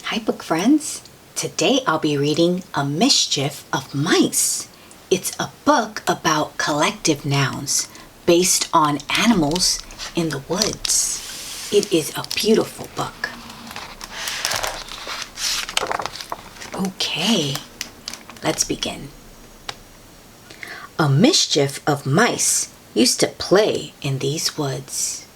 Hi book friends! Today I'll be reading A Mischief of Mice. It's a book about collective nouns based on animals in the woods. It is a beautiful book. Okay, let's begin. A mischief of mice used to play in these woods.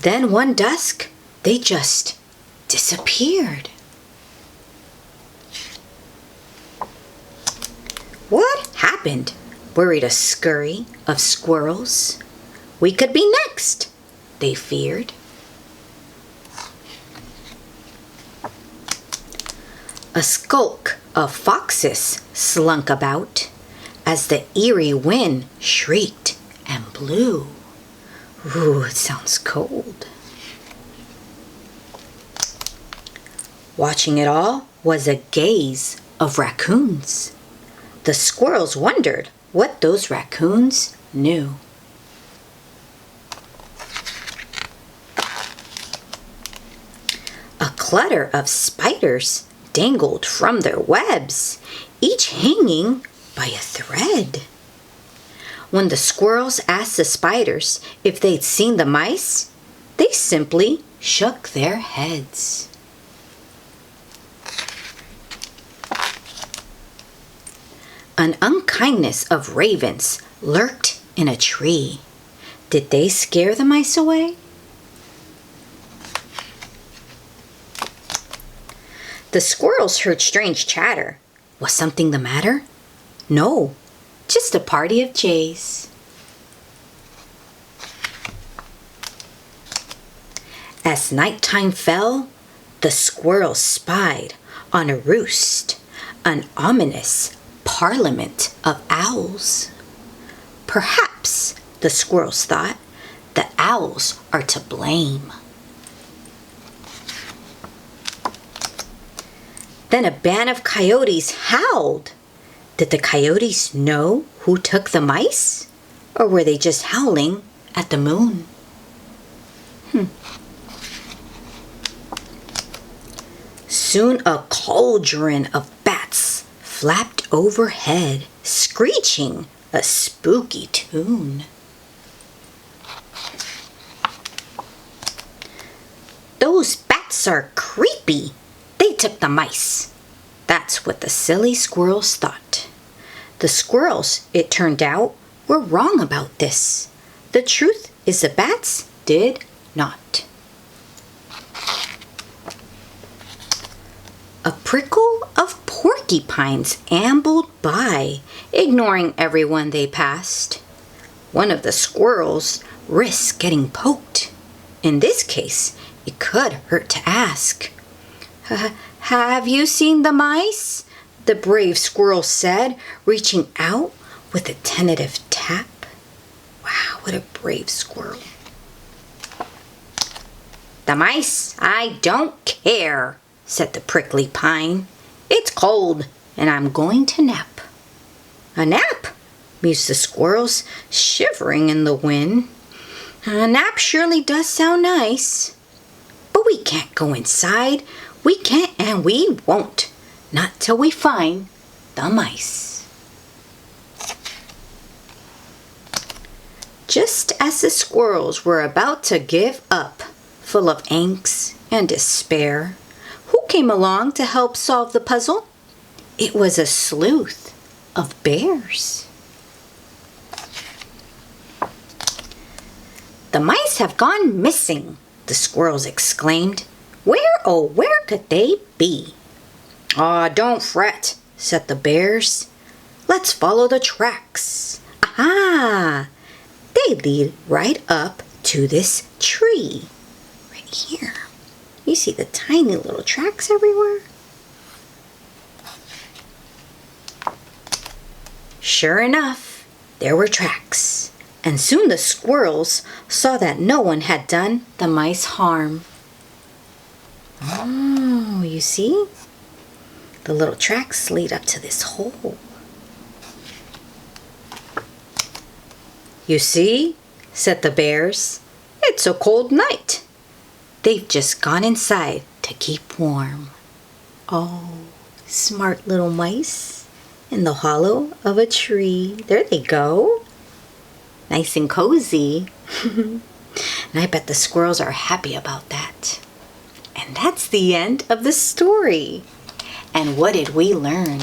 Then one dusk, they just disappeared. What happened? Worried a scurry of squirrels. We could be next, they feared. A skulk of foxes slunk about as the eerie wind shrieked and blew. Ooh, it sounds cold. Watching it all was a gaze of raccoons. The squirrels wondered what those raccoons knew. A clutter of spiders dangled from their webs, each hanging by a thread. When the squirrels asked the spiders if they'd seen the mice, they simply shook their heads. An unkindness of ravens lurked in a tree. Did they scare the mice away? The squirrels heard strange chatter. Was something the matter? No, just a party of jays. As nighttime fell, the squirrels spied on a roost an ominous parliament of owls. Perhaps, the squirrels thought, the owls are to blame. Then a band of coyotes howled. Did the coyotes know who took the mice? Or were they just howling at the moon? Soon a cauldron of bats flapped overhead, screeching a spooky tune. Those bats are creepy. They took the mice. That's what the silly squirrels thought. The squirrels, it turned out, were wrong about this. The truth is the bats did not. A prickle of porcupines ambled by, ignoring everyone they passed. One of the squirrels risked getting poked. In this case, it could hurt to ask. Have you seen the mice? The brave squirrel said, reaching out with a tentative tap. Wow, what a brave squirrel. The mice? I don't care, said the prickly pine. It's cold, and I'm going to nap. A nap? Mused the squirrels, shivering in the wind. A nap surely does sound nice. But we can't go inside. We can't and we won't. Not till we find the mice. Just as the squirrels were about to give up, full of angst and despair, who came along to help solve the puzzle? It was a sleuth of bears. The mice have gone missing, the squirrels exclaimed. Where, oh, where could they be? Aw, don't fret, said the bears. Let's follow the tracks. Aha! They lead right up to this tree. Right here. You see the tiny little tracks everywhere? Sure enough, there were tracks. And soon the squirrels saw that no one had done the mice harm. Oh, you see? The little tracks lead up to this hole. You see, said the bears, it's a cold night. They've just gone inside to keep warm. Oh, smart little mice in the hollow of a tree. There they go. Nice and cozy. And I bet the squirrels are happy about that. And that's the end of the story. And what did we learn?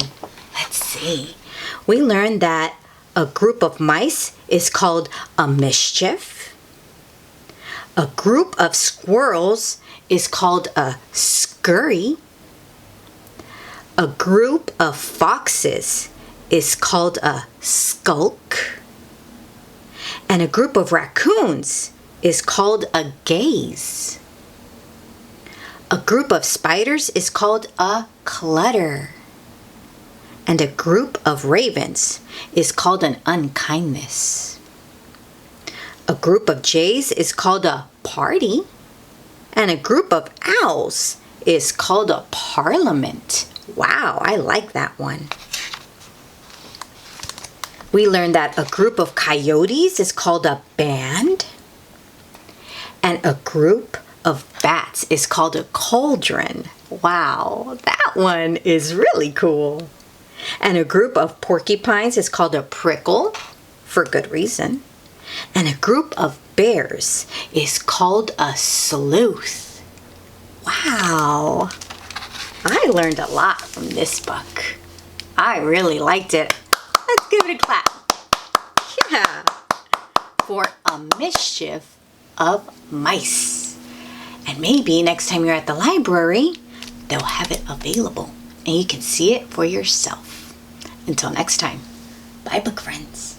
Let's see. We learned that a group of mice is called a mischief. A group of squirrels is called a scurry. A group of foxes is called a skulk. And a group of raccoons is called a gaze. A group of spiders is called a clutter. And a group of ravens is called an unkindness. A group of jays is called a party. And a group of owls is called a parliament. Wow, I like that one. We learned that a group of coyotes is called a band. And a group of bats is called a cauldron. Wow, that one is really cool. And a group of porcupines is called a prickle, for good reason. And a group of bears is called a sleuth. Wow, I learned a lot from this book. I really liked it. Let's give it a clap. Yeah, for a mischief of mice. And maybe next time you're at the library, they'll have it available and you can see it for yourself. Until next time, bye book friends.